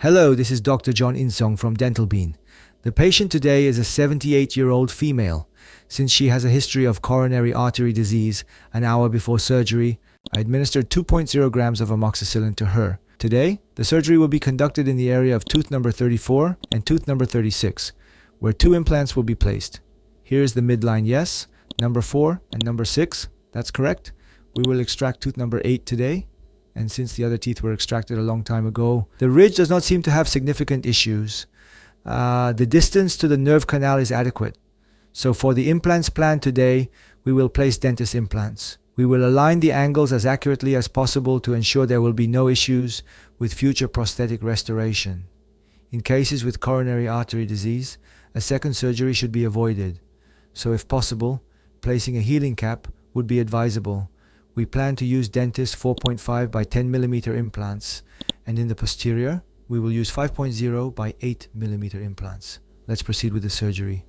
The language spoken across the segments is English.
Hello, this is Dr. Jeon Inseong from Dental Bean. The patient today is a 78-year-old female. Since she has a history of coronary artery disease, an hour before surgery, I administered 2.0 grams of amoxicillin to her. Today, the surgery will be conducted in the area of tooth number 34 and tooth number 36, where 2 implants will be placed. Here is the midline yes, number 4 and number 6, that's correct. We will extract tooth number 8 today, and since the other teeth were extracted a long time ago, the ridge does not seem to have significant issues. The distance to the nerve canal is adequate. So for the implants planned today, we will place Dentis implants. We will align the angles as accurately as possible to ensure there will be no issues with future prosthetic restoration. In cases with coronary artery disease, a second surgery should be avoided. So if possible, placing a healing cap would be advisable. We plan to use Dentis 4.5 by 10 mm implants, and in the posterior, we will use 5.0 by 8 mm implants. Let's proceed with the surgery.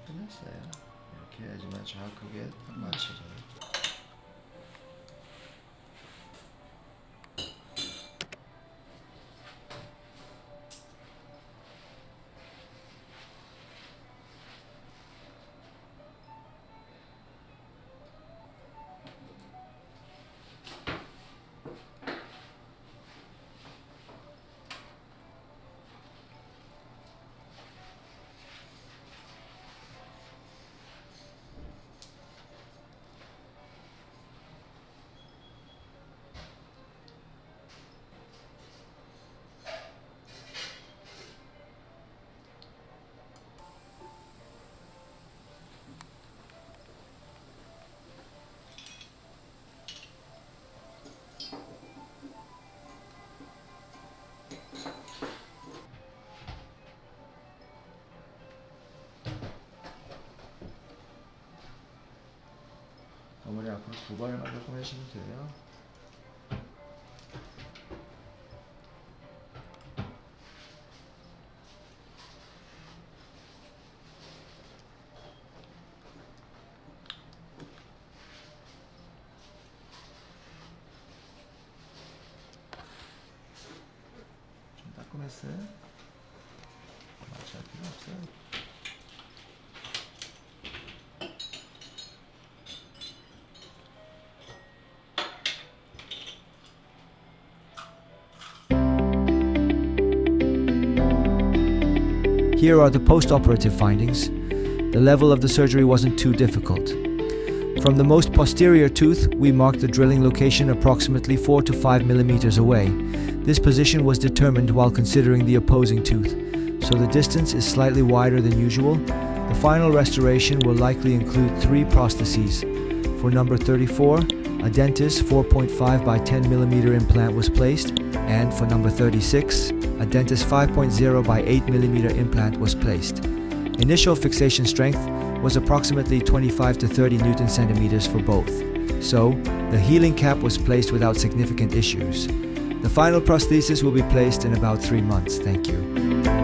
끝났어요. 이렇게 해야지만 정확하게 딱 맞춰져요. 어머니 앞으로 2발만 조금 하시면 돼요. 좀 따끔했어요? 마취할 필요 없어요. Here are the post-operative findings. The level of the surgery wasn't too difficult. From the most posterior tooth, we marked the drilling location approximately 4 to 5 millimeters away. This position was determined while considering the opposing tooth, so the distance is slightly wider than usual. The final restoration will likely include 3 prostheses. For number 34, a Dentis 4.5 by 10mm implant was placed, and for number 36, a Dentis 5.0 by 8mm implant was placed. Initial fixation strength was approximately 25 to 30 Newton centimeters for both, so the healing cap was placed without significant issues. The final prosthesis will be placed in about 3 months. Thank you.